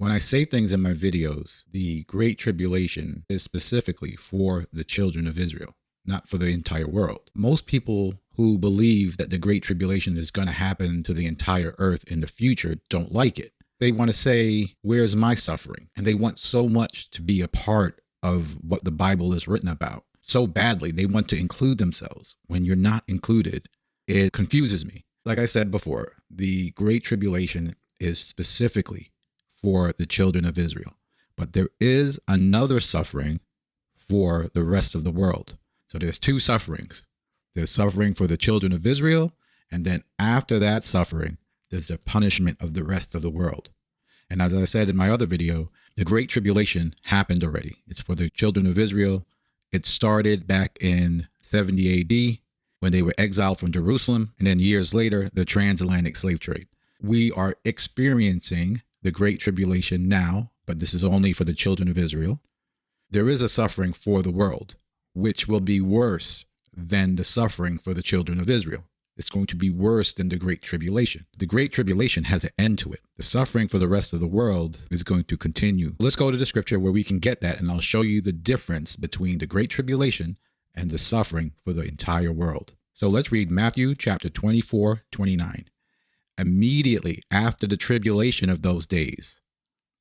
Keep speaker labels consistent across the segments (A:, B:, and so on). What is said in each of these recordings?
A: When I say things in my videos, the Great Tribulation is specifically for the children of Israel, not for the entire world. Most people who believe that the Great Tribulation is going to happen to the entire earth in the future don't like it. They want to say, where's my suffering? And they want so much to be a part of what the Bible is written about. So badly, they want to include themselves. When you're not included, it confuses me. Like I said before, the Great Tribulation is specifically for the children of Israel. But there is another suffering for the rest of the world. So there's two sufferings. There's suffering for the children of Israel, and then after that suffering, there's the punishment of the rest of the world. And as I said in my other video, the Great Tribulation happened already. It's for the children of Israel. It started back in 70 AD when they were exiled from Jerusalem, and then years later, the transatlantic slave trade. We are experiencing the Great Tribulation now, but this is only for the children of Israel. There is a suffering for the world, which will be worse than the suffering for the children of Israel. It's going to be worse than the Great Tribulation. The Great Tribulation has an end to it. The suffering for the rest of the world is going to continue. Let's go to the scripture where we can get that, and I'll show you the difference between the Great Tribulation and the suffering for the entire world. So let's read Matthew chapter 24:29. Immediately after the tribulation of those days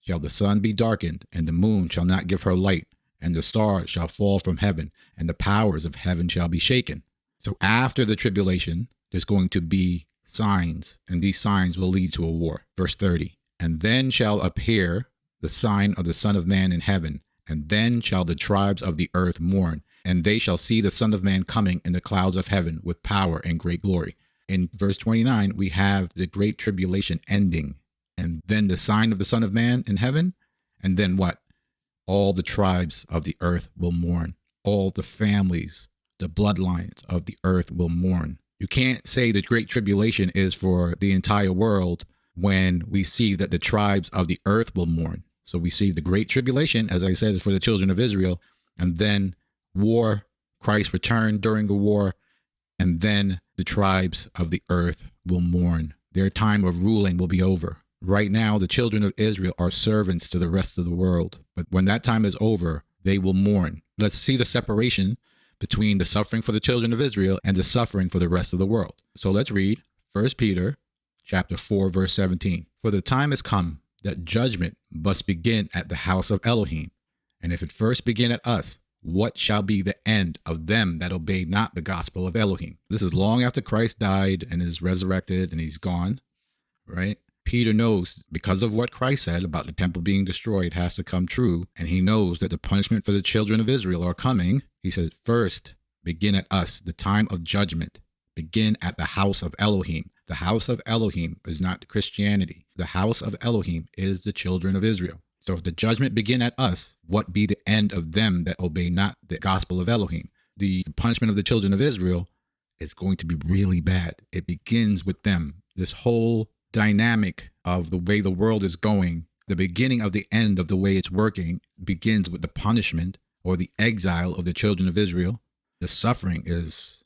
A: shall the sun be darkened, and the moon shall not give her light, and the stars shall fall from heaven, and the powers of heaven shall be shaken. So after the tribulation, there's going to be signs, and these signs will lead to a war. Verse 30, and then shall appear the sign of the Son of Man in heaven, and then shall the tribes of the earth mourn, and they shall see the Son of Man coming in the clouds of heaven with power and great glory. In verse 29, we have the Great Tribulation ending, and then the sign of the Son of Man in heaven, and then what? All the tribes of the earth will mourn. All the families, the bloodlines of the earth will mourn. You can't say the Great Tribulation is for the entire world when we see that the tribes of the earth will mourn. So we see the Great Tribulation, as I said, is for the children of Israel, and then war, Christ returned during the war, and then the tribes of the earth will mourn. Their time of ruling will be over. Right now, the children of Israel are servants to the rest of the world. But when that time is over, they will mourn. Let's see the separation between the suffering for the children of Israel and the suffering for the rest of the world. So let's read 1 Peter chapter 4, verse 17. For the time has come that judgment must begin at the house of Elohim. And if it first begin at us, what shall be the end of them that obey not the gospel of Elohim? This is long after Christ died and is resurrected and he's gone, right? Peter knows because of what Christ said about the temple being destroyed has to come true. And he knows that the punishment for the children of Israel are coming. He says, first, begin at us, the time of judgment. Begin at the house of Elohim. The house of Elohim is not Christianity. The house of Elohim is the children of Israel. So if the judgment begin at us, what be the end of them that obey not the gospel of Elohim? The punishment of the children of Israel is going to be really bad. It begins with them. This whole dynamic of the way the world is going, the beginning of the end of the way it's working begins with the punishment or the exile of the children of Israel. The suffering has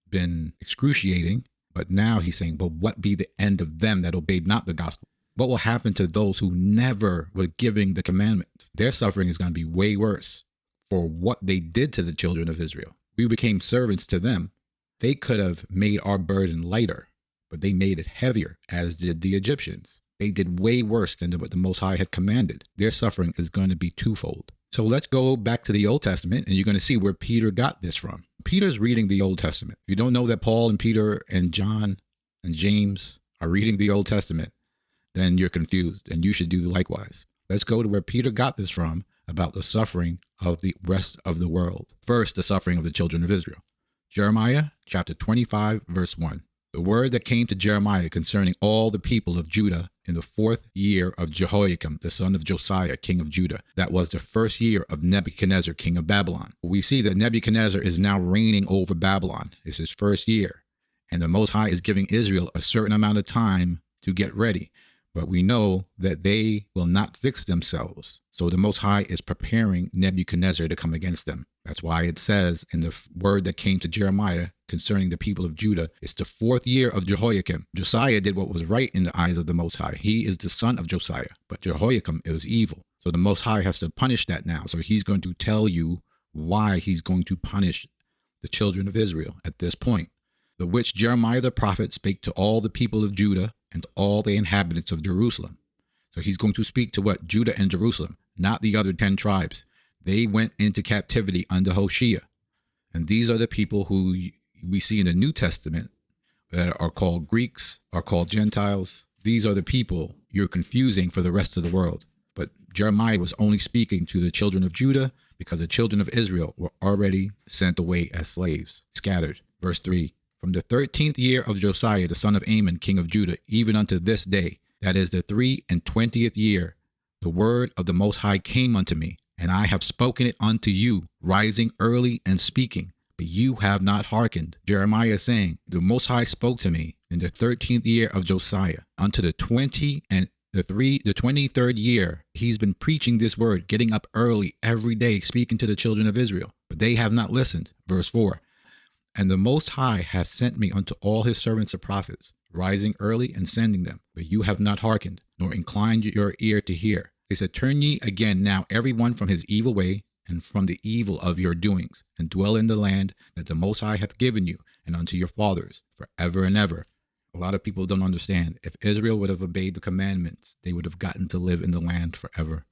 A: been excruciating, but now he's saying, but what be the end of them that obeyed not the gospel? What will happen to those who never were giving the commandments? Their suffering is going to be way worse for what they did to the children of Israel. We became servants to them. They could have made our burden lighter, but they made it heavier, as did the Egyptians. They did way worse than what the Most High had commanded. Their suffering is going to be twofold. So let's go back to the Old Testament, and you're going to see where Peter got this from. Peter's reading the Old Testament. If you don't know that Paul and Peter and John and James are reading the Old Testament, then you're confused, and you should do likewise. Let's go to where Peter got this from about the suffering of the rest of the world. First, the suffering of the children of Israel. Jeremiah chapter 25, verse 1. The word that came to Jeremiah concerning all the people of Judah in the 4th year of Jehoiakim, the son of Josiah, king of Judah. That was the 1st year of Nebuchadnezzar, king of Babylon. We see that Nebuchadnezzar is now reigning over Babylon. It's his 1st year. And the Most High is giving Israel a certain amount of time to get ready. But we know that they will not fix themselves. So the Most High is preparing Nebuchadnezzar to come against them. That's why it says in the word that came to Jeremiah concerning the people of Judah. It's the 4th year of Jehoiakim. Josiah did what was right in the eyes of the Most High. He is the son of Josiah, but Jehoiakim is evil. So the Most High has to punish that now. So he's going to tell you why he's going to punish the children of Israel at this point. The which Jeremiah the prophet spake to all the people of Judah and to all the inhabitants of Jerusalem. So he's going to speak to what? Judah and Jerusalem, not the other 10 tribes. They went into captivity under Hoshea. And these are the people who we see in the New Testament that are called Greeks, are called Gentiles. These are the people you're confusing for the rest of the world. But Jeremiah was only speaking to the children of Judah because the children of Israel were already sent away as slaves, scattered. Verse 3, from the 13th year of Josiah, the son of Amon, king of Judah, even unto this day, that is the 23rd year, the word of the Most High came unto me, and I have spoken it unto you, rising early and speaking, but you have not hearkened. Jeremiah is saying, the Most High spoke to me in the 13th year of Josiah, unto the 23rd year. He's been preaching this word, getting up early every day, speaking to the children of Israel, but they have not listened. Verse 4, and the Most High hath sent me unto all his servants the prophets, rising early and sending them, but you have not hearkened, nor inclined your ear to hear. They said, turn ye again now every one from his evil way and from the evil of your doings, and dwell in the land that the Most High hath given you and unto your fathers forever and ever. A lot of people don't understand. If Israel would have obeyed the commandments, they would have gotten to live in the land forever.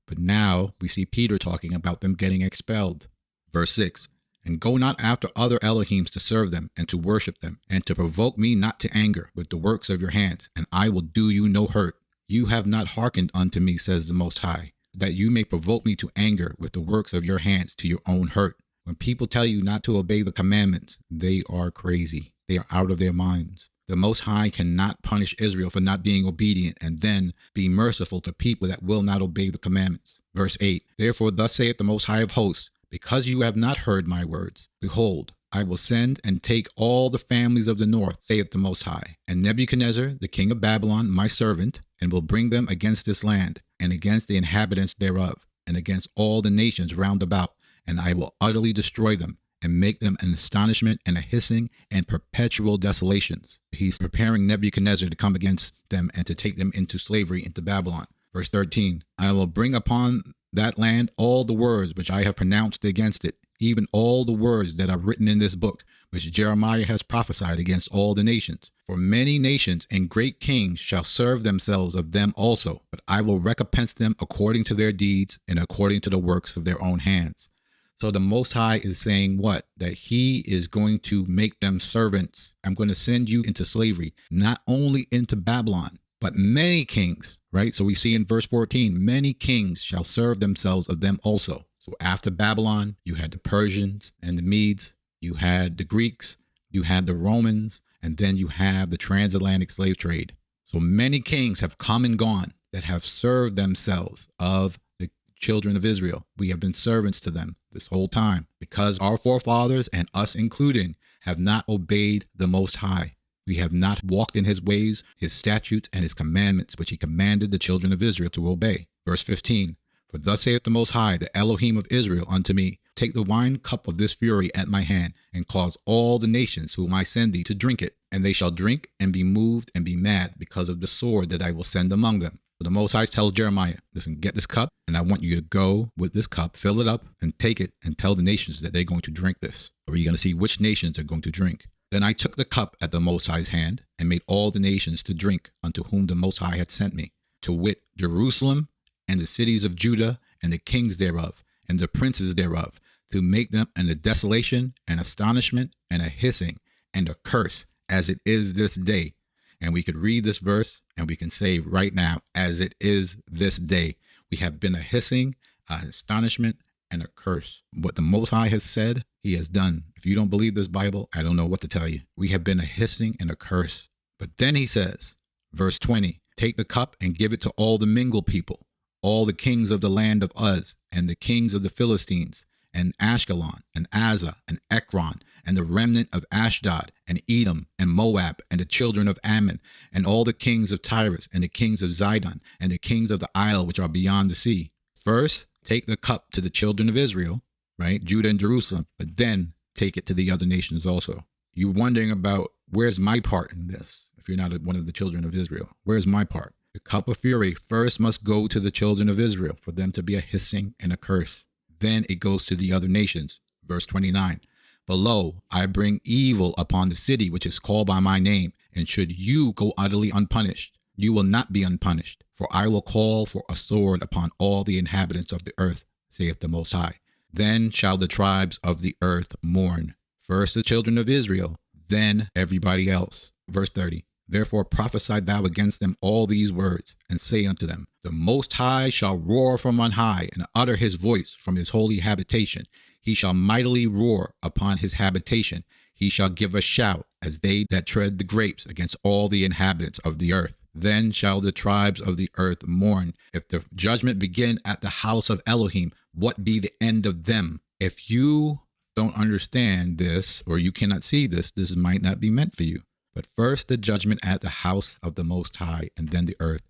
A: But now we see Peter talking about them getting expelled. Verse 6, and go not after other Elohims to serve them and to worship them, and to provoke me not to anger with the works of your hands, and I will do you no hurt. You have not hearkened unto me, says the Most High, that you may provoke me to anger with the works of your hands to your own hurt. When people tell you not to obey the commandments, they are crazy. They are out of their minds. The Most High cannot punish Israel for not being obedient and then be merciful to people that will not obey the commandments. Verse 8, therefore thus saith the Most High of hosts, because you have not heard my words, behold, I will send and take all the families of the north, saith the Most High, and Nebuchadnezzar, the king of Babylon, my servant, and will bring them against this land, and against the inhabitants thereof, and against all the nations round about, and I will utterly destroy them, and make them an astonishment and a hissing and perpetual desolations. He's preparing Nebuchadnezzar to come against them and to take them into slavery into Babylon. Verse 13, I will bring upon that land all the words which I have pronounced against it, even all the words that are written in this book, which Jeremiah has prophesied against all the nations. For many nations and great kings shall serve themselves of them also, but I will recompense them according to their deeds and according to the works of their own hands. So the Most High is saying what? That he is going to make them servants. I'm going to send you into slavery, not only into Babylon, but many kings, right? So we see in verse 14, many kings shall serve themselves of them also. So after Babylon, you had the Persians and the Medes, you had the Greeks, you had the Romans, and then you have the transatlantic slave trade. So many kings have come and gone that have served themselves of the children of Israel. We have been servants to them this whole time because our forefathers, and us including, have not obeyed the Most High. We have not walked in his ways, his statutes, and his commandments, which he commanded the children of Israel to obey. Verse 15, for thus saith the Most High, the Elohim of Israel, unto me, take the wine cup of this fury at my hand, and cause all the nations whom I send thee to drink it. And they shall drink and be moved and be mad because of the sword that I will send among them. So the Most High tells Jeremiah, listen, get this cup, and I want you to go with this cup, fill it up, and take it, and tell the nations that they're going to drink this. Or you're going to see which nations are going to drink. Then I took the cup at the Most High's hand, and made all the nations to drink unto whom the Most High had sent me, to wit, Jerusalem, and the cities of Judah, and the kings thereof, and the princes thereof, to make them an desolation, an astonishment, and a hissing, and a curse, as it is this day. And we could read this verse, and we can say right now, as it is this day, we have been a hissing, an astonishment, and a curse. What the Most High has said, he has done. If you don't believe this Bible, I don't know what to tell you. We have been a hissing and a curse. But then he says, verse 20, take the cup and give it to all the mingled people, all the kings of the land of Uz, and the kings of the Philistines, and Ashkelon, and Azza, and Ekron, and the remnant of Ashdod, and Edom, and Moab, and the children of Ammon, and all the kings of Tyrus, and the kings of Zidon, and the kings of the isle which are beyond the sea. First, take the cup to the children of Israel, right? Judah and Jerusalem, but then take it to the other nations also. You're wondering about, where's my part in this? If you're not one of the children of Israel, where's my part? The cup of fury first must go to the children of Israel for them to be a hissing and a curse. Then it goes to the other nations. Verse 29. For lo, I bring evil upon the city which is called by my name, and should you go utterly unpunished, you will not be unpunished. For I will call for a sword upon all the inhabitants of the earth, saith the Most High. Then shall the tribes of the earth mourn. First the children of Israel, then everybody else. Verse 30. Therefore prophesy thou against them all these words, and say unto them, the Most High shall roar from on high, and utter his voice from his holy habitation. He shall mightily roar upon his habitation. He shall give a shout as they that tread the grapes against all the inhabitants of the earth. Then shall the tribes of the earth mourn. If the judgment begin at the house of Elohim, what be the end of them? If you don't understand this, or you cannot see this, this might not be meant for you. But first the judgment at the house of the Most High, and then the earth.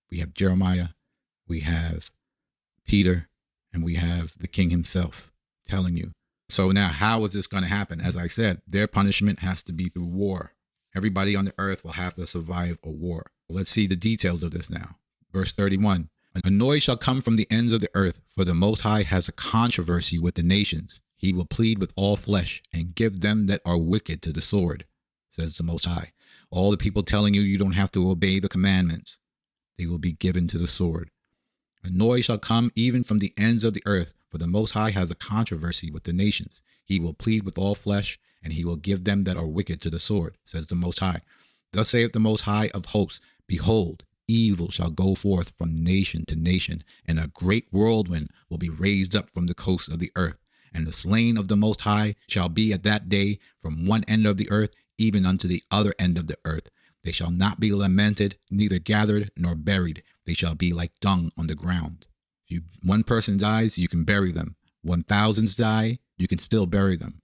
A: We have Jeremiah, we have Peter, and we have the king himself telling you. So now, how is this going to happen? As I said, their punishment has to be through war. Everybody on the earth will have to survive a war. Let's see the details of this now. Verse 31. A noise shall come from the ends of the earth, for the Most High has a controversy with the nations. He will plead with all flesh, and give them that are wicked to the sword, says the Most High. All the people telling you don't have to obey the commandments, they will be given to the sword. A noise shall come even from the ends of the earth, for the Most High has a controversy with the nations. He will plead with all flesh, and he will give them that are wicked to the sword, says the Most High. Thus saith the Most High of hosts, behold, evil shall go forth from nation to nation, and a great whirlwind will be raised up from the coasts of the earth. And the slain of the Most High shall be at that day from one end of the earth even unto the other end of the earth. They shall not be lamented, neither gathered nor buried. They shall be like dung on the ground. If one person dies, you can bury them. When thousands die, you can still bury them.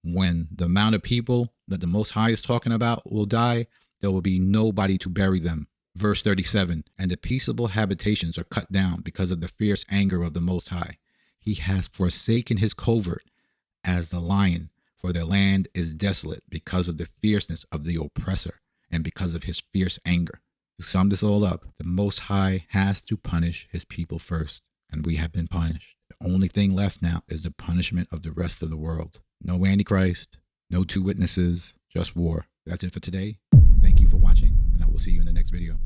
A: When the amount of people that the Most High is talking about will die, there will be nobody to bury them. Verse 37, and the peaceable habitations are cut down because of the fierce anger of the Most High. He has forsaken his covert as the lion, for their land is desolate because of the fierceness of the oppressor and because of his fierce anger. To sum this all up, the Most High has to punish his people first, and we have been punished. The only thing left now is the punishment of the rest of the world. No Antichrist, no two witnesses, just war. That's it for today. Thank you for watching, and I will see you in the next video.